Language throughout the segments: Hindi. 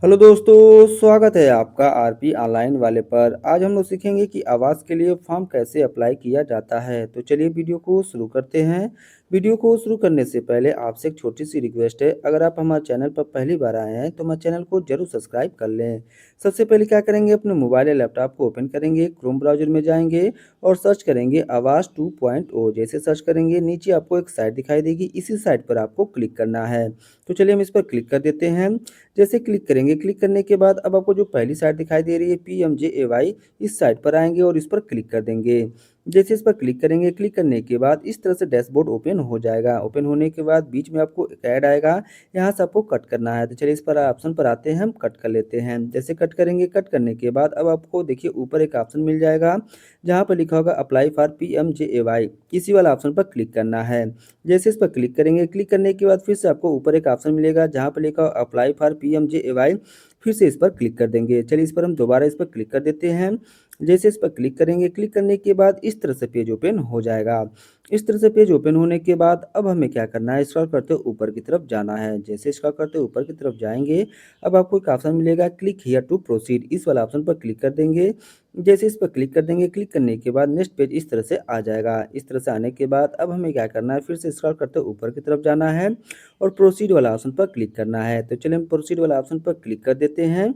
हेलो दोस्तों, स्वागत है आपका आरपी ऑनलाइन वाले पर। आज हम लोग सीखेंगे कि आवाज़ के लिए फॉर्म कैसे अप्लाई किया जाता है। तो चलिए वीडियो को शुरू करते हैं। वीडियो को शुरू करने से पहले आपसे एक छोटी सी रिक्वेस्ट है, अगर आप हमारे चैनल पर पहली बार आए हैं तो हमारे चैनल को जरूर सब्सक्राइब कर लें। सबसे पहले क्या करेंगे, अपने मोबाइल या लैपटॉप को ओपन करेंगे, क्रोम ब्राउज़र में जाएंगे और सर्च करेंगे आवाज़ 2.0। जैसे सर्च करेंगे नीचे आपको एक साइट दिखाई देगी, इसी साइट पर आपको क्लिक करना है। तो चलिए हम इस पर क्लिक कर देते हैं। जैसे क्लिक करेंगे, क्लिक करने के बाद अब आपको जो पहली साइट दिखाई दे रही है PMJAY, इस साइट पर आएँगे और इस पर क्लिक कर देंगे। जैसे इस पर क्लिक करेंगे, क्लिक करने के बाद इस तरह से डैशबोर्ड ओपन हो जाएगा। ओपन होने के बाद बीच में आपको एक ऐड आएगा, यहाँ से आपको कट करना है। तो चलिए इस पर ऑप्शन पर आते हैं, हम कट कर लेते हैं। जैसे कट करेंगे, कट करने के बाद अब आपको देखिए ऊपर एक ऑप्शन मिल जाएगा, जहाँ पर लिखा होगा अप्लाई फॉर PMJAY, इसी वाला ऑप्शन पर क्लिक करना है। जैसे इस पर क्लिक करेंगे, क्लिक करने के बाद फिर से आपको ऊपर एक ऑप्शन मिलेगा, जहाँ पर लिखा हो अप्लाई फॉर PMJAY, फिर से इस पर क्लिक कर देंगे। चलिए इस पर हम दोबारा इस पर क्लिक कर देते हैं। जैसे इस पर क्लिक करेंगे, क्लिक करने के बाद इस तरह से पेज ओपन हो जाएगा। इस तरह से पेज ओपन होने के बाद अब हमें क्या करना है, स्क्रॉल करते हुए ऊपर की तरफ जाना है। जैसे स्क्रॉल करते हुए ऊपर की तरफ जाएंगे, अब आपको एक ऑप्शन मिलेगा क्लिक हियर टू प्रोसीड, इस वाला ऑप्शन पर क्लिक कर देंगे। जैसे इस पर क्लिक कर देंगे, क्लिक करने के बाद नेक्स्ट पेज इस तरह से आ जाएगा। इस तरह से आने के बाद अब हमें क्या करना है, फिर से स्क्रॉल करते हुए ऊपर की तरफ जाना है और प्रोसीड वाला ऑप्शन पर क्लिक करना है। तो चलिए हम प्रोसीड वाला ऑप्शन पर क्लिक कर देते हैं।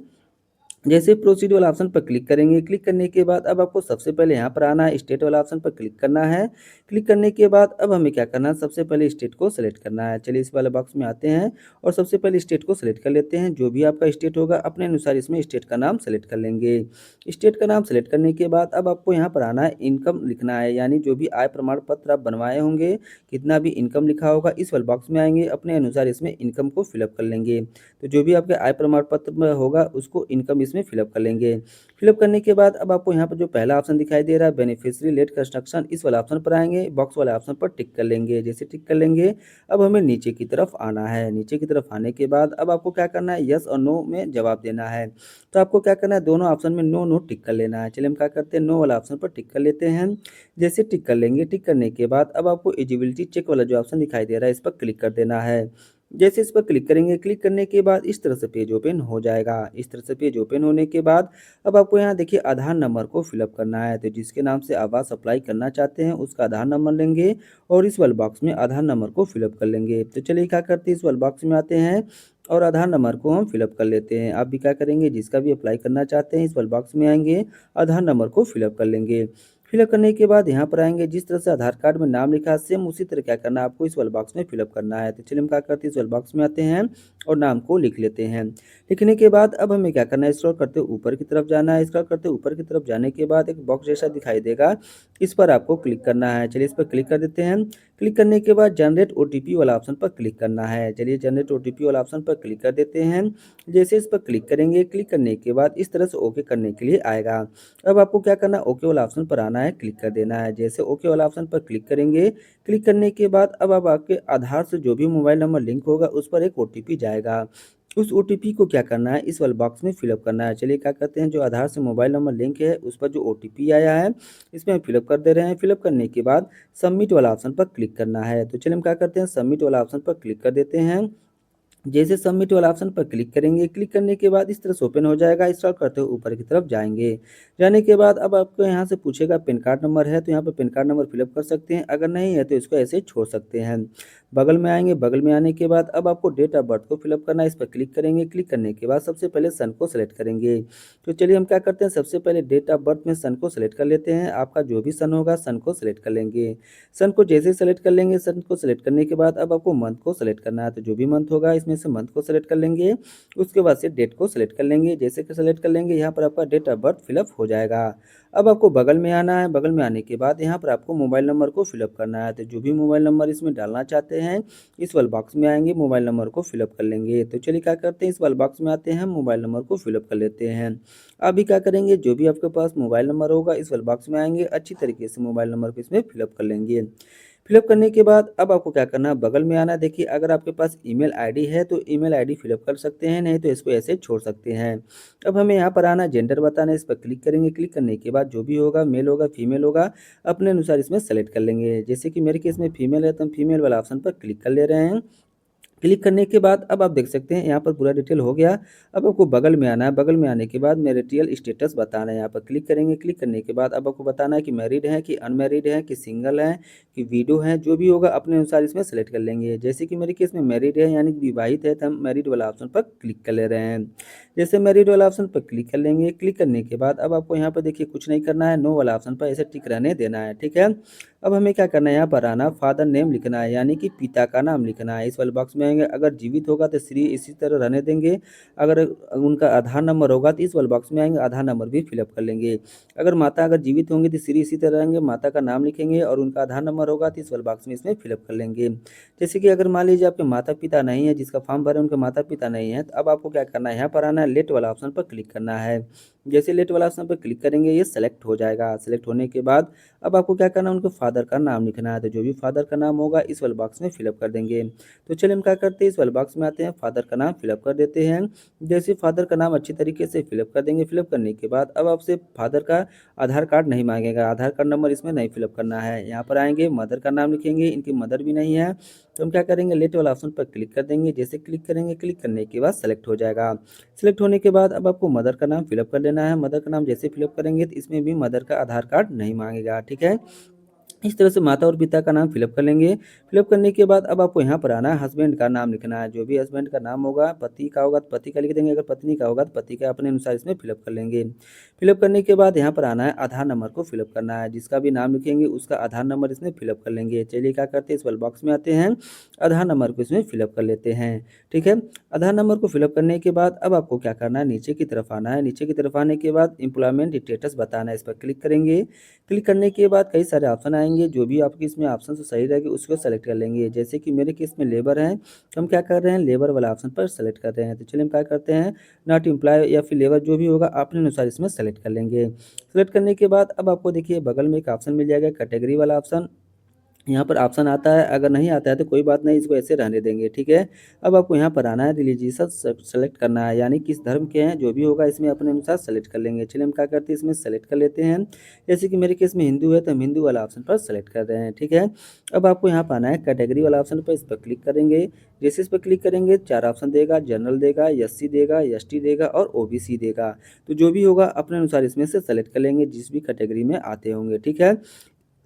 जैसे प्रोसीड वाला ऑप्शन पर क्लिक करेंगे, क्लिक करने के बाद अब आपको सबसे पहले यहाँ पर आना है, स्टेट वाला ऑप्शन पर क्लिक करना है। क्लिक करने के बाद अब हमें क्या करना है, सबसे पहले स्टेट को सेलेक्ट करना है। चलिए इस वाले बॉक्स में आते हैं और सबसे पहले स्टेट को सेलेक्ट कर लेते हैं। जो भी आपका स्टेट होगा अपने अनुसार इसमें स्टेट का नाम सेलेक्ट कर लेंगे। स्टेट का नाम सेलेक्ट करने के बाद अब आपको यहाँ पर आना है, इनकम लिखना है, यानी जो भी आय प्रमाण पत्र आप बनवाए होंगे, कितना भी इनकम लिखा होगा, इस वाले बॉक्स में आएंगे, अपने अनुसार इसमें इनकम को फिलअप कर लेंगे। तो जो भी आपके आय प्रमाण पत्र में होगा उसको इनकम इसमें फिलअप कर लेंगे। फिलअप करने के बाद अब आपको यहाँ पर जो पहला ऑप्शन दिखाई दे रहा है बेनिफिशियरी लेट कंस्ट्रक्शन, इस वाला ऑप्शन पर आएंगे, बॉक्स वाले ऑप्शन पर टिक कर लेंगे। जैसे टिक कर लेंगे, अब हमें नीचे की तरफ आना है। नीचे की तरफ आने के बाद अब आपको क्या करना है, यस और नो में जवाब देना है। तो आपको क्या करना है, दोनों ऑप्शन में नो नो टिक कर लेना है। चलिए हम क्या करते हैं, नो वाला ऑप्शन पर टिक कर लेते हैं। जैसे टिक कर लेंगे, टिक करने के बाद अब आपको एलिजिबिलिटी चेक वाला जो ऑप्शन दिखाई दे रहा है, इस पर क्लिक कर देना है। जैसे इस पर क्लिक करेंगे, क्लिक करने के बाद इस तरह से पेज ओपन हो जाएगा। इस तरह से पेज ओपन होने के बाद अब आपको यहाँ देखिए आधार नंबर को फिलअप करना है। तो जिसके नाम से आवास अप्लाई करना चाहते हैं उसका आधार नंबर लेंगे और इस वाले बॉक्स में आधार नंबर को फिलअप कर लेंगे। तो चलिए क्या करते हैं, इस वाले बॉक्स में आते हैं और आधार नंबर को हम फिलअप कर लेते हैं। आप भी क्या करेंगे, जिसका भी अप्लाई करना चाहते हैं इस वाले बॉक्स में आएंगे, आधार नंबर को फिलअप कर लेंगे। फिलअप करने के बाद यहाँ पर आएंगे, जिस तरह से आधार कार्ड में नाम लिखा है सेम उसी तरह क्या करना है, आपको इस वाले बॉक्स में फिलअप करना है। तो चलिए हम क्या करते हैं, इस वाले बॉक्स में आते हैं और नाम को लिख लेते हैं। लिखने के बाद अब हमें क्या करना है, स्क्रॉल करते हुए ऊपर की तरफ जाना है। स्क्रॉल करते हुए ऊपर की तरफ जाने के बाद एक बॉक्स जैसा दिखाई देगा, इस पर आपको क्लिक करना है। चलिए इस पर क्लिक कर देते हैं। क्लिक करने के बाद जनरेट OTP वाला ऑप्शन पर क्लिक करना है। चलिए जनरेट OTP वाला ऑप्शन पर क्लिक कर देते हैं। जैसे इस पर क्लिक करेंगे, क्लिक करने के बाद इस तरह से ओके करने के लिए आएगा। अब आपको क्या करना है, ओके वाला ऑप्शन पर आना है, क्लिक कर देना है। जैसे ओके वाला ऑप्शन पर क्लिक करेंगे, क्लिक करने के बाद अब आप आपके आधार से जो भी मोबाइल नंबर लिंक होगा उस पर एक OTP जाएगा। उस OTP को क्या करना है, इस वाले बॉक्स में फिलअप करना है। चलिए क्या करते हैं, जो आधार से मोबाइल नंबर लिंक है उस पर जो OTP आया है इसमें हम फिलअप कर दे रहे हैं। फिलअप करने के बाद सबमिट वाला ऑप्शन पर क्लिक करना है। तो चलिए हम क्या करते हैं, सबमिट वाला ऑप्शन पर क्लिक कर देते हैं। जैसे सबमिट वाला ऑप्शन पर क्लिक करेंगे, क्लिक करने के बाद इस तरह से ओपन हो जाएगा। स्क्रॉल करते हुए ऊपर की तरफ जाएंगे। जाने के बाद अब आपको यहाँ से पूछेगा पैन कार्ड नंबर है, तो यहाँ पर पैन कार्ड नंबर फिलअप कर सकते हैं, अगर नहीं है तो इसको ऐसे ही छोड़ सकते हैं। बगल में आएंगे, बगल में आने के बाद अब आपको डेट ऑफ बर्थ को फिलअप करना है। इस पर क्लिक करेंगे, क्लिक करने के बाद सबसे पहले सन को सेलेक्ट करेंगे। तो चलिए हम क्या करते हैं, सबसे पहले डेट ऑफ बर्थ में सन को सेलेक्ट कर लेते हैं। आपका जो भी सन होगा सन को सेलेक्ट कर लेंगे। सन को जैसे सेलेक्ट कर लेंगे, सन को सेलेक्ट करने के बाद अब आपको मंथ को सेलेक्ट करना है। तो जो भी मंथ होगा इसमें से मंथ को सेलेक्ट कर लेंगे। उसके बाद से डेट को सेलेक्ट कर लेंगे। जैसे कि सेलेक्ट कर लेंगे, यहाँ पर आपका डेट ऑफ बर्थ फिलअप हो जाएगा। अब आपको बगल में आना है, बगल में आने के बाद यहाँ पर आपको मोबाइल नंबर को फिलअप करना है। तो जो भी मोबाइल नंबर इसमें डालना चाहते हैं इस वाले बॉक्स में आएंगे, मोबाइल नंबर को फिलअप कर लेंगे। तो चलिए क्या करते हैं, इस वाले बॉक्स में आते हैं, मोबाइल नंबर को फिलअप कर लेते हैं। अभी क्या करेंगे, जो भी आपके पास मोबाइल नंबर होगा इस वाले बॉक्स में आएंगे, अच्छी तरीके से मोबाइल नंबर को इसमें फिलअप कर लेंगे। फिलअप करने के बाद अब आपको क्या करना है, बगल में आना है। देखिए अगर आपके पास ईमेल आईडी है तो ईमेल आईडी फिलअप कर सकते हैं, नहीं तो इसको ऐसे छोड़ सकते हैं। अब हमें यहाँ पर आना है, जेंडर बताना है, इस पर क्लिक करेंगे। क्लिक करने के बाद जो भी होगा, मेल होगा फीमेल होगा, अपने अनुसार इसमें सेलेक्ट कर लेंगे। जैसे कि मेरे केस में फीमेल है तो हम फीमेल वाला ऑप्शन पर क्लिक कर ले रहे हैं। क्लिक करने के बाद अब आप देख सकते हैं यहाँ पर पूरा डिटेल हो गया। अब आपको बगल में आना है, बगल में आने के बाद मैरिटल स्टेटस बताना है, यहाँ पर क्लिक करेंगे। क्लिक करने के बाद अब आपको बताना है कि मैरिड हैं कि अनमैरिड हैं कि सिंगल हैं कि विडो हैं, जो भी होगा अपने अनुसार इसमें सेलेक्ट कर लेंगे। जैसे कि मेरे केस में मैरिड है यानी कि विवाहित है, तो हम मैरिड वाला ऑप्शन पर क्लिक कर ले रहे हैं। जैसे मैरिड वाला ऑप्शन पर क्लिक कर लेंगे। क्लिक करने के बाद अब आपको यहाँ पर देखिए कुछ नहीं करना है, नो वाला ऑप्शन पर ऐसे टिक रहने देना है, ठीक है। अब हमें क्या करना है, यहाँ पर आना, फादर नेम लिखना है यानी कि पिता का नाम लिखना है। इस वाले बॉक्स में आएंगे, अगर जीवित होगा तो श्री इसी तरह रहने देंगे। अगर उनका आधार नंबर होगा तो इस वाले बॉक्स में आएंगे, आधार नंबर भी फिलअप कर लेंगे। अगर माता अगर जीवित होंगी तो श्री इसी तरह रहेंगे, माता का नाम लिखेंगे और उनका आधार नंबर होगा तो इस वाले बॉक्स में इसमें फिलअप कर लेंगे। जैसे कि अगर मान लीजिए आपके माता पिता नहीं है, जिसका फॉर्म भरे उनके माता पिता नहीं है, तो अब आपको क्या करना है, यहाँ पर आना है, लेट वाला ऑप्शन पर क्लिक करना है। जैसे लेट वाला ऑप्शन पर क्लिक करेंगे ये सेलेक्ट हो जाएगा। सेलेक्ट होने के बाद अब आपको क्या करना है, उनके फादर का नाम लिखना है, तो जो भी फादर का नाम होगा इस वाले बॉक्स में फिलअप कर देंगे। तो चलिए हम क्या करते हैं, इस वाले बॉक्स में आते हैं, फादर का नाम फिलअप कर देते हैं। जैसे फादर का नाम अच्छी तरीके से फिलअप कर देंगे। फिलअप करने के बाद अब आपसे फादर का आधार कार्ड नहीं मांगेगा, आधार कार्ड नंबर इसमें नहीं फिलअप करना है। यहाँ पर आएंगे, मदर का नाम लिखेंगे, इनकी मदर भी नहीं है, तो हम क्या करेंगे, लेट वाला ऑप्शन पर क्लिक कर देंगे। जैसे क्लिक करेंगे, क्लिक करने के बाद सेलेक्ट हो जाएगा। सेलेक्ट होने के बाद अब आपको मदर का नाम फिलअप कर लेना है। मदर का नाम जैसे फिलअप करेंगे तो इसमें भी मदर का आधार कार्ड नहीं मांगेगा, ठीक है। इस तरह से माता और पिता का नाम फिलअप कर लेंगे। फिलअप करने के बाद अब आपको यहाँ पर आना है, हस्बैंड का नाम लिखना है। जो भी हस्बैंड का नाम होगा, पति का होगा तो पति का लिख देंगे, अगर पत्नी का होगा तो पति का अपने अनुसार इसमें फिलअप कर लेंगे। फिलअप करने के बाद यहाँ पर आना है, आधार नंबर को फिलअप करना है। जिसका भी नाम लिखेंगे उसका आधार नंबर इसमें फिलअप कर लेंगे। चलिए क्या करते हैं, इस वाले बॉक्स में आते हैं, आधार नंबर को इसमें फिलअप कर लेते हैं, ठीक है। आधार नंबर को फिलअप करने के बाद अब आपको क्या करना है, नीचे की तरफ आना है। नीचे की तरफ आने के बाद एम्प्लॉयमेंट स्टेटस बताना है, इस पर क्लिक करेंगे। क्लिक करने के बाद कई सारे ऑप्शन आएंगे, जो भी आपकी इसमें ऑप्शन से सही रहेगी उसको सेलेक्ट कर लेंगे। जैसे कि मेरे केस में लेबर है, तो हम क्या कर रहे हैं, लेबर वाला ऑप्शन पर सेलेक्ट कर रहे हैं। तो चलिए हम क्या करते हैं, नॉट एम्प्लॉय या फिर लेबर जो भी होगा अपने अनुसार इसमें सेलेक्ट कर लेंगे। सेलेक्ट करने के बाद अब आपको देखिए बगल में एक ऑप्शन मिल जाएगा, कैटेगरी वाला ऑप्शन। यहाँ पर ऑप्शन आता है, अगर नहीं आता है तो कोई बात नहीं, इसको ऐसे रहने देंगे, ठीक है। अब आपको यहाँ पर आना है, रिलीजियस सेलेक्ट करना है, यानी किस धर्म के हैं, जो भी होगा इसमें अपने अनुसार सेलेक्ट कर लेंगे। चलिए हम क्या करते हैं, इसमें सेलेक्ट कर लेते हैं। जैसे कि मेरे केस में हिंदू है तो हम हिंदू वाला ऑप्शन पर सेलेक्ट कर रहे हैं, ठीक है। अब आपको यहाँ पर आना है, कैटेगरी वाला ऑप्शन पर, इस पर क्लिक करेंगे। जैसे इस पर क्लिक करेंगे 4 ऑप्शन देगा, जनरल देगा, एससी देगा, एसटी देगा और ओबीसी देगा। तो जो भी होगा अपने अनुसार इसमें से सेलेक्ट कर लेंगे, जिस भी कैटेगरी में आते होंगे, ठीक है।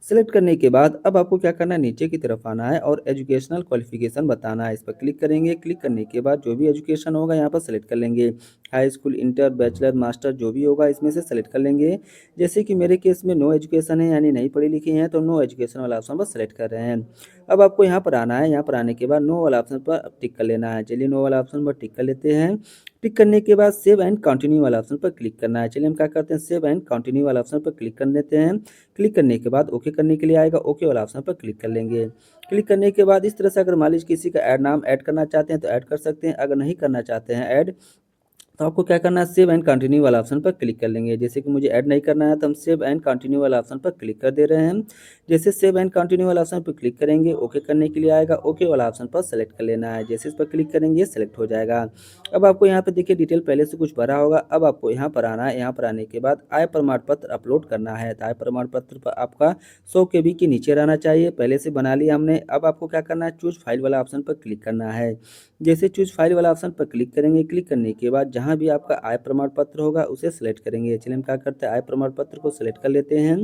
सेलेक्ट करने के बाद अब आपको क्या करना है, नीचे की तरफ आना है और एजुकेशनल क्वालिफिकेशन बताना है, इस पर क्लिक करेंगे। क्लिक करने के बाद जो भी एजुकेशन होगा यहाँ पर सेलेक्ट कर लेंगे, high school, inter, bachelor, master, जो भी होगा इसमें से सेलेक्ट कर लेंगे। जैसे कि मेरे केस में नो एजुकेशन है यानी नहीं पढ़ी लिखी हैं, तो नो एजुकेशन वाला ऑप्शन पर सेलेक्ट कर रहे हैं। अब आपको यहाँ पर आना है, यहाँ पर आने के बाद नो वाला ऑप्शन पर टिक कर लेना है। चलिए नो वाला ऑप्शन पर टिक कर लेते हैं। टिक करने के बाद सेव एंड कंटिन्यू वाला ऑप्शन पर क्लिक करना है। चलिए हम क्या करते हैं, सेव एंड कंटिन्यू वाला ऑप्शन पर क्लिक कर लेते हैं। क्लिक करने के बाद ओके करने के लिए आएगा, ओके वाला ऑप्शन पर क्लिक कर लेंगे। क्लिक करने के बाद इस तरह से अगर मान लीजिए किसी का नाम ऐड करना चाहते हैं तो ऐड कर सकते हैं, अगर नहीं करना चाहते हैं ऐड, तो आपको क्या करना है, सेव एंड कंटिन्यू वाला ऑप्शन पर क्लिक कर लेंगे। जैसे कि मुझे ऐड नहीं करना है तो हम सेव एंड कंटिन्यू वाला ऑप्शन पर क्लिक कर दे रहे हैं। जैसे सेव एंड कंटिन्यू वाला ऑप्शन पर क्लिक करेंगे, ओके करने के लिए आएगा, ओके वाला ऑप्शन पर सेलेक्ट कर लेना है। जैसे इस पर क्लिक करेंगे सेलेक्ट हो जाएगा। अब आपको यहाँ पे देखिए डिटेल पहले से कुछ भरा होगा। अब आपको यहाँ पर आना है, यहाँ पर आने के बाद आय प्रमाण पत्र अपलोड करना है। तो आय प्रमाण पत्र पर आपका 100 KB के नीचे रहना चाहिए, पहले से बना लिया हमने। अब आपको क्या करना है, चूज फाइल वाला ऑप्शन पर क्लिक करना है। जैसे चूज फाइल वाला ऑप्शन पर क्लिक करेंगे, क्लिक करने के बाद जहाँ भी आपका आय प्रमाण पत्र होगा उसे सेलेक्ट करेंगे। चलिए हम क्या करते हैं, आय प्रमाण पत्र को सेलेक्ट कर लेते हैं।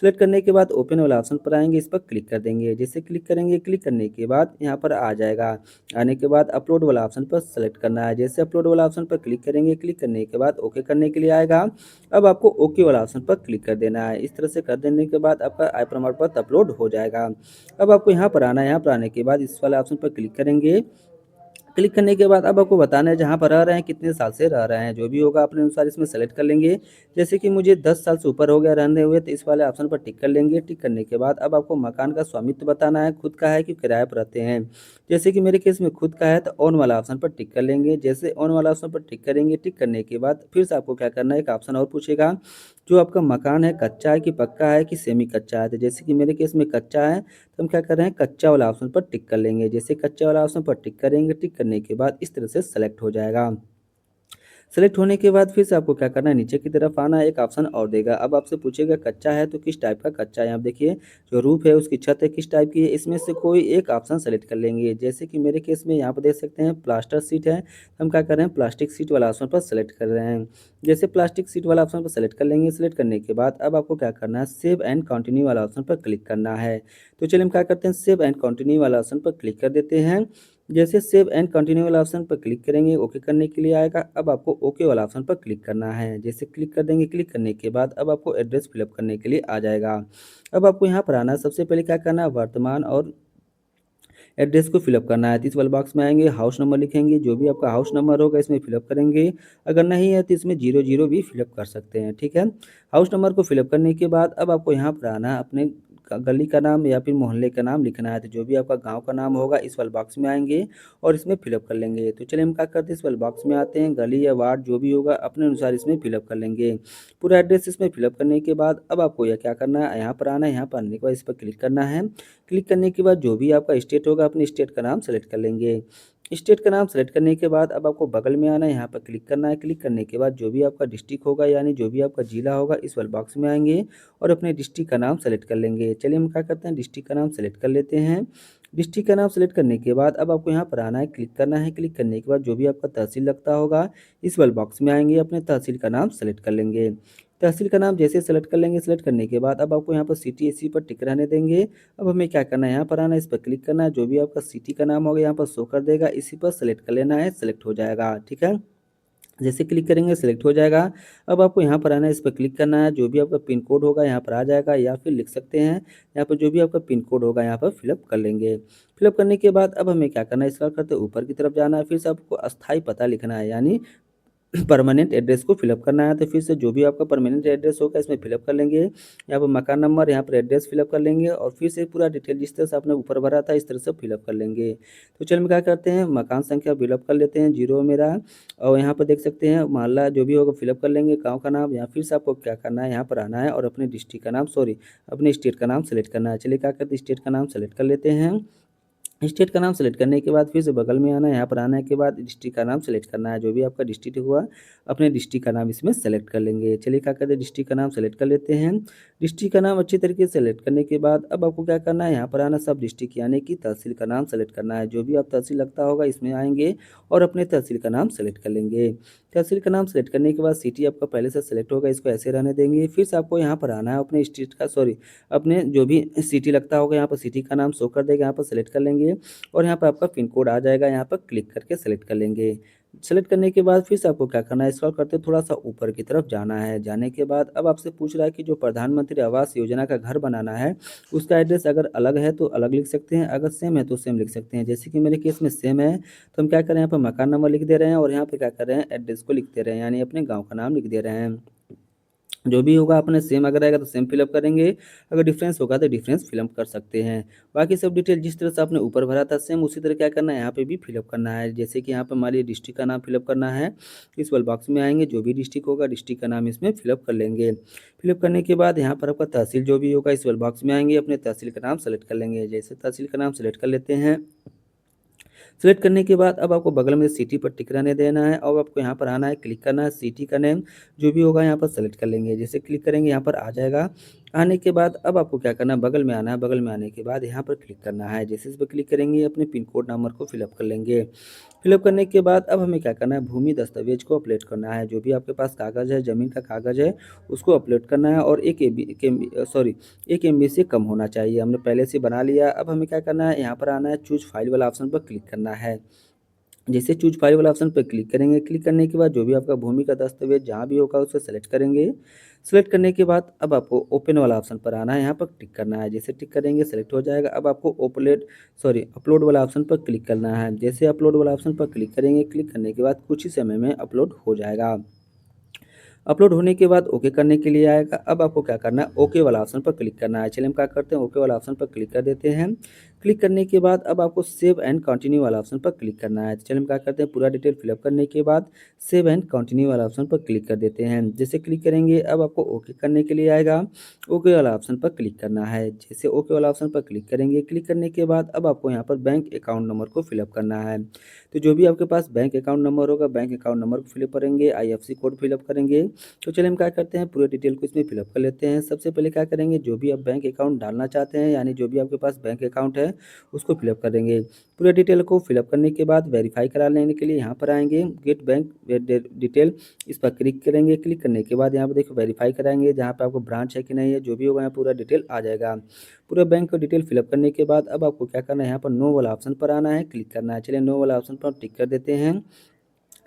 सेलेक्ट करने के बाद ओपन वाला ऑप्शन पर आएंगे, इस पर क्लिक कर देंगे। जैसे क्लिक करेंगे, क्लिक करने के बाद यहाँ पर आ जाएगा। आने के बाद अपलोड वाला ऑप्शन पर सेलेक्ट करना है। जैसे अपलोड वाला ऑप्शन पर क्लिक करेंगे, क्लिक करने के बाद ओके करने के लिए आएगा। अब आपको ओके वाला ऑप्शन पर क्लिक कर देना है। इस तरह से कर देने के बाद आपका आय प्रमाण पत्र अपलोड हो जाएगा। अब आपको यहाँ पर आना है, यहाँ पर आने के बाद इस वाले ऑप्शन पर क्लिक करेंगे। क्लिक करने के बाद अब आपको बताना है जहाँ पर रह रहे हैं, कितने साल से रह रहे हैं, जो भी होगा अपने अनुसार इसमें सेलेक्ट कर लेंगे। जैसे कि मुझे 10 साल से ऊपर हो गया रहने हुए, तो इस वाले ऑप्शन पर टिक कर लेंगे। टिक करने के बाद अब आपको मकान का स्वामित्व बताना है, खुद का है कि किराए पर रहते हैं। जैसे कि मेरे केस में खुद का है तो ऑन वाला ऑप्शन पर टिक कर लेंगे। जैसे ऑन वाला ऑप्शन पर टिक करेंगे, टिक करने के बाद फिर से आपको क्या करना है, एक ऑप्शन और पूछेगा, जो आपका मकान है कच्चा है कि पक्का है कि सेमी कच्चा है। तो जैसे कि मेरे केस में कच्चा है तो हम क्या कर रहे हैं, कच्चा वाला ऑप्शन पर टिक कर लेंगे। जैसे कच्चा वाला ऑप्शन पर टिक करेंगे, टिक करने के बाद इस तरह से सेलेक्ट हो जाएगा। सेलेक्ट होने के बाद फिर से आपको क्या करना है, नीचे की तरफ आना है, एक ऑप्शन और देगा। अब आपसे पूछेगा कच्चा है तो किस टाइप का कच्चा है। यहाँ पे देखिए जो रूफ है उसकी छत है किस टाइप की है, इसमें से कोई एक ऑप्शन सेलेक्ट कर लेंगे। जैसे कि मेरे केस में यहाँ पर देख सकते हैं प्लास्टर सीट है, हम क्या कर रहे हैं प्लास्टिक सीट वाला ऑप्शन पर सेलेक्ट कर रहे हैं। जैसे प्लास्टिक सीट वाला ऑप्शन पर सेलेक्ट कर लेंगे, सेलेक्ट करने के बाद अब आपको क्या करना है, सेव एंड कंटिन्यू वाला ऑप्शन पर क्लिक करना है। तो चलिए हम क्या करते हैं, सेव एंड कंटिन्यू वाला ऑप्शन पर क्लिक कर देते हैं। जैसे सेव एंड कंटिन्यू वाला ऑप्शन पर क्लिक करेंगे, ओके करने के लिए आएगा। अब आपको ओके वाला ऑप्शन पर क्लिक करना है। जैसे क्लिक कर देंगे, क्लिक करने के बाद अब आपको एड्रेस फिलअप करने के लिए आ जाएगा। अब आपको यहाँ पर आना है, सबसे पहले क्या करना है, वर्तमान और एड्रेस को फिलअप करना है। तो इस वाले बॉक्स में आएंगे, हाउस नंबर लिखेंगे, जो भी आपका हाउस नंबर होगा इसमें फिलअप करेंगे। अगर नहीं है तो इसमें 00 भी फिलअप कर सकते हैं, ठीक है। हाउस नंबर को फिलअप करने के बाद अब आपको यहाँ पर आना है, अपने गली का नाम या फिर मोहल्ले का नाम लिखना है। तो जो भी आपका गांव का नाम होगा इस वाले बॉक्स में आएंगे और इसमें फिलअप कर लेंगे। तो चलिए हम क्या करते हैं, इस वाले बॉक्स में आते हैं, गली या वार्ड जो भी होगा अपने अनुसार इसमें फिलअप कर लेंगे। पूरा एड्रेस इसमें फिलअप करने के बाद अब आपको यह क्या करना है, यहाँ पर आना है। यहाँ पर आने के बाद इस पर क्लिक करना है। क्लिक करने के बाद जो भी आपका स्टेट होगा अपने स्टेट का नाम सेलेक्ट कर लेंगे। स्टेट का नाम सेलेक्ट करने के बाद अब आपको बगल में आना है, यहाँ पर क्लिक करना है। क्लिक करने के बाद जो भी आपका डिस्ट्रिक्ट होगा यानी जो भी आपका जिला होगा इस वाले बॉक्स में आएंगे और अपने डिस्ट्रिक्ट का नाम सेलेक्ट कर लेंगे। चलिए हम क्या करते हैं, डिस्ट्रिक्ट का नाम सेलेक्ट कर लेते हैं। डिस्ट्रिक्ट का नाम सेलेक्ट करने के बाद अब आपको यहाँ पर आना है, क्लिक करना है। क्लिक करने के बाद जो भी आपका तहसील लगता होगा इस वाले बॉक्स में आएंगे, अपने तहसील का नाम सेलेक्ट कर लेंगे। तहसील का नाम जैसे सेलेक्ट कर लेंगे, सेलेक्ट करने के बाद अब आपको यहाँ पर सिटी इसी पर टिक रहने देंगे। अब हमें क्या करना है, यहाँ पर आना है, इस पर क्लिक करना है। जो भी आपका सिटी का नाम होगा यहाँ पर शो कर देगा, इसी पर सेलेक्ट कर लेना है, सेलेक्ट हो जाएगा, ठीक है। जैसे क्लिक करेंगे सेलेक्ट हो जाएगा। अब आपको यहाँ पर आना है, इस पर क्लिक करना है। जो भी आपका पिन कोड होगा यहाँ पर आ जाएगा, या फिर लिख सकते हैं यहाँ पर जो भी आपका पिन कोड होगा यहाँ पर फिलअप कर लेंगे। फिलअप करने के बाद अब हमें क्या करना है, स्क्रॉल करते ऊपर की तरफ जाना है। फिर से आपको अस्थायी पता लिखना है, यानी परमानेंट एड्रेस को फिलअप करना है। तो फिर से जो भी आपका परमानेंट एड्रेस होगा इसमें फिलअप कर लेंगे। यहाँ पर मकान नंबर, यहाँ पर एड्रेस फिलअप कर लेंगे और फिर से पूरा डिटेल जिस तरह से आपने ऊपर भरा था इस तरह से फिलअप कर लेंगे। तो चलिए हम क्या करते हैं, मकान संख्या फिलअप कर लेते हैं, 0 मेरा। और यहाँ पर देख सकते हैं मोहल्ला जो भी होगा फिलअप कर लेंगे, गाँव का नाम। यहाँ फिर से आपको क्या करना है, यहाँ पर आना है और अपने डिस्ट्रिक्ट का नाम, सॉरी अपने स्टेट का नाम सेलेक्ट करना है। चलिए क्या करते हैं, स्टेट का नाम सेलेक्ट कर लेते हैं। स्टेट का नाम सेलेक्ट करने के बाद फिर से बगल में आना है, यहाँ पर आने के बाद डिस्ट्रिक्ट का नाम सेलेक्ट करना है। जो भी आपका डिस्ट्रिक्ट हुआ अपने डिस्ट्रिक्ट का नाम इसमें सेलेक्ट कर लेंगे। चलिए क्या करते हैं, डिस्ट्रिक्ट का नाम सेलेक्ट कर लेते हैं। डिस्ट्रिक्ट का नाम अच्छी तरीके से सेलेक्ट करने के बाद अब आपको क्या करना है, यहाँ पर आना, सब डिस्ट्रिक्ट यानी कि तहसील का नाम सेलेक्ट करना है। जो भी आप तहसील लगता होगा इसमें आएंगे और अपने तहसील का नाम सेलेक्ट कर लेंगे। तहसील का नाम सेलेक्ट करने के बाद सिटी आपका पहले से सेलेक्ट होगा, इसको ऐसे रहने देंगे। फिर से आपको यहाँ पर आना है, अपने स्टेट का, सॉरी अपने जो भी सिटी लगता होगा यहाँ पर सिटी का नाम शो कर देगा, यहाँ पर सेलेक्ट कर लेंगे और यहाँ पर आपका पिन कोड आ जाएगा, यहाँ पर क्लिक करके सेलेक्ट कर लेंगे। सेलेक्ट करने के बाद फिर से आपको क्या करना है, स्क्रॉल करते थोड़ा सा ऊपर की तरफ जाना है। जाने के बाद अब आपसे पूछ रहा है कि जो प्रधानमंत्री आवास योजना का घर बनाना है उसका एड्रेस अगर अलग है तो अलग लिख सकते हैं, अगर सेम है तो सेम लिख सकते हैं। जैसे कि मेरे केस में सेम है तो हम क्या करें, यहाँ पर मकान नंबर लिख दे रहे हैं और यहाँ पे क्या कर रहे हैं, एड्रेस को लिख दे रहे हैं, यानी अपने गाँव का नाम लिख दे रहे हैं। जो भी होगा अपने सेम अगर आएगा तो सेम फिलअप करेंगे, अगर डिफरेंस होगा तो डिफरेंस फिलअप कर सकते हैं। बाकी सब डिटेल जिस तरह से आपने ऊपर भरा था सेम उसी तरह क्या करना है, यहाँ पे भी फिलअप करना है। जैसे कि यहाँ पे हमारे डिस्ट्रिक्ट का नाम फिलअप करना है, इस वाले बॉक्स में आएंगे, जो भी डिस्ट्रिक्ट होगा डिस्ट्रिक्ट का नाम इसमें फिलअप कर लेंगे। फिलअप करने के बाद यहाँ पर आपका तहसील जो भी होगा इस वाले बॉक्स में आएंगे, अपने तहसील का नाम सेलेक्ट कर लेंगे। जैसे तहसील का नाम सेलेक्ट कर लेते हैं, सेलेक्ट करने के बाद अब आपको बगल में सिटी पर टिक रहने देना है और आपको यहाँ पर आना है, क्लिक करना है, सिटी का नेम जो भी होगा यहाँ पर सेलेक्ट कर लेंगे। जैसे क्लिक करेंगे यहाँ पर आ जाएगा। आने के बाद अब आपको क्या करना है, बगल में आना है, बगल में आने के बाद यहाँ पर क्लिक करना है। जैसे इस पर क्लिक करेंगे अपने पिन कोड नंबर को फिलअप कर लेंगे। फिलअप करने के बाद अब हमें क्या करना है, भूमि दस्तावेज को अपलोड करना है। जो भी आपके पास कागज़ है, ज़मीन का कागज़ है उसको अपलोड करना है और 1 MB से कम होना चाहिए। हमने पहले से बना लिया। अब हमें क्या करना है, यहाँ पर आना है, चूज़ फाइल वाला ऑप्शन पर क्लिक करना है। जैसे चूज फाइल वाला ऑप्शन पर क्लिक करेंगे, क्लिक करने के बाद जो भी आपका भूमि का दस्तावेज जहाँ भी होगा उसे सेलेक्ट करेंगे। सेलेक्ट करने के बाद अब आपको ओपन वाला ऑप्शन पर आना है, यहाँ पर टिक करना है। जैसे टिक करेंगे सेलेक्ट हो जाएगा। अब आपको अपलोड वाला ऑप्शन पर क्लिक करना है। जैसे अपलोड वाला ऑप्शन पर क्लिक करेंगे, क्लिक करने के बाद कुछ ही समय में अपलोड हो जाएगा। अपलोड होने के बाद ओके करने के लिए आएगा। अब आपको क्या करना है, ओके वाला ऑप्शन पर क्लिक करना है। चलिए हम क्या करते हैं, ओके वाला ऑप्शन पर क्लिक कर देते हैं। क्लिक करने के बाद अब आपको सेव एंड कंटिन्यू वाला ऑप्शन पर क्लिक करना है। तो चलिए हम क्या करते हैं, पूरा डिटेल फिलअप करने के बाद सेव एंड कंटिन्यू वाला ऑप्शन पर क्लिक कर देते हैं। जैसे क्लिक करेंगे अब आपको ओके करने के लिए आएगा, ओके वाला ऑप्शन पर क्लिक करना है। जैसे ओके वाला ऑप्शन पर क्लिक करेंगे, क्लिक करने के बाद अब आपको यहाँ पर बैंक अकाउंट नंबर को फिलअप करना है। तो जो भी आपके पास बैंक अकाउंट नंबर होगा, बैंक अकाउंट नंबर को फिलअप करेंगे, आईएफएससी कोड फिलअप करेंगे। तो चलिए हम क्या करते हैं, पूरे डिटेल को इसमें फिलअप कर लेते हैं। सबसे पहले क्या करेंगे, जो भी आप बैंक अकाउंट डालना चाहते हैं, यानी जो भी आपके पास बैंक अकाउंट है उसको फिलअप करेंगे। पूरे डिटेल को फिलअप करने के बाद वेरीफाई करा लेने के लिए यहाँ पर आएँगे, गेट बैंक डिटेल, इस पर क्लिक करेंगे। क्लिक करने के बाद यहाँ पर देखो वेरीफाई कराएँगे, जहाँ पे आपको ब्रांच है कि नहीं है, जो भी होगा यहाँ पूरा डिटेल आ जाएगा। पूरा बैंक का डिटेल फिलअप करने के बाद अब आपको क्या करना है, यहाँ पर नो वाला ऑप्शन पर आना है, क्लिक करना है। चलिए नो वाला ऑप्शन पर टिक कर देते हैं।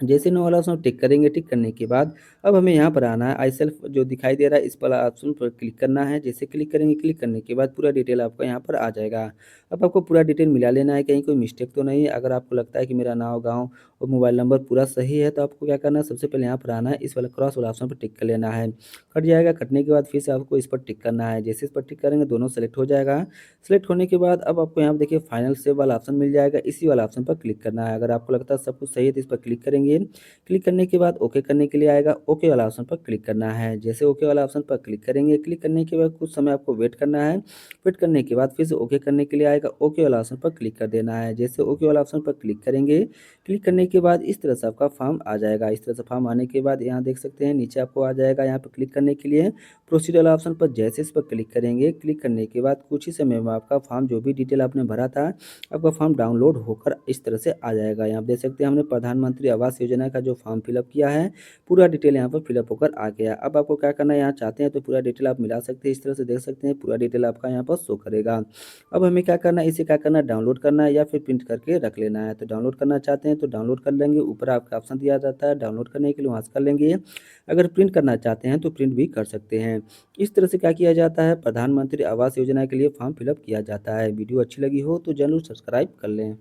जैसे नो वाला ऑप्शन टिक करेंगे, टिक करने के बाद अब हमें यहाँ पर आना है, आई सेल्फ जो दिखाई दे रहा है इस वाला ऑप्शन पर क्लिक करना है। जैसे क्लिक करेंगे, क्लिक करने के बाद पूरा डिटेल आपका यहाँ पर आ जाएगा। अब आपको पूरा डिटेल मिला लेना है, कहीं कोई मिस्टेक तो नहीं है। अगर आपको लगता है कि मेरा नाम, गाँव और मोबाइल नंबर पूरा सही है, तो आपको क्या करना है, सबसे पहले यहाँ पर आना है, इस वाला क्रॉस वाला ऑप्शन पर टिक कर लेना है। कट जाएगा, कटने के बाद फिर से आपको इस पर टिक करना है। जैसे इस पर टिक करेंगे दोनों सेलेक्ट हो जाएगा। सेलेक्ट होने के बाद अब आपको यहाँ पर देखिए फाइनल सेव वाला ऑप्शन मिल जाएगा, इसी वाला ऑप्शन पर क्लिक करना है। अगर आपको लगता है सब कुछ सही है तो इस पर क्लिक करेंगे। क्लिक करने के बाद ओके करने के लिए आएगा, ओके वाला ऑप्शन पर क्लिक करना है। जैसे ओके वाला ऑप्शन पर क्लिक करेंगे, क्लिक करने के बाद कुछ समय आपको वेट करना है। वेट करने के बाद फिर से ओके करने के लिए आएगा, ओके वाला ऑप्शन पर क्लिक कर देना है। जैसे ओके वाला ऑप्शन पर क्लिक करेंगे, क्लिक करने के बाद इस तरह से आपका फॉर्म आ जाएगा। इस तरह से फॉर्म आने के बाद यहाँ देख सकते हैं नीचे आपको आ जाएगा, यहाँ पर क्लिक करने के लिए प्रोसीड वाला ऑप्शन पर जैसे इस पर क्लिक करेंगे, क्लिक करने के बाद कुछ ही समय में आपका फॉर्म जो भी डिटेल आपने भरा था, आपका फॉर्म डाउनलोड होकर इस तरह से आ जाएगा। यहाँ आप देख सकते हैं हमने प्रधानमंत्री आवास योजना का जो फॉर्म फिलअप किया है, पूरा डिटेल यहाँ पर फिलअप होकर आ गया। अब आपको क्या करना है, यहाँ चाहते हैं तो पूरा डिटेल आप मिला सकते हैं, इस तरह से देख सकते हैं पूरा डिटेल आपका यहाँ पर शो करेगा। अब हमें क्या करना है, इसे क्या करना है, डाउनलोड करना है या फिर प्रिंट करके रख लेना है। तो डाउनलोड करना चाहते हैं तो डाउनलोड कर लेंगे, ऊपर आपका ऑप्शन दिया जाता है डाउनलोड करने के लिए, वहाँ से कर लेंगे। अगर प्रिंट करना चाहते हैं तो प्रिंट भी कर सकते हैं। इस तरह से क्या किया जाता है, प्रधानमंत्री आवास योजना के लिए फॉर्म फिलअप किया जाता है। वीडियो अच्छी लगी हो तो जरूर सब्सक्राइब कर लें।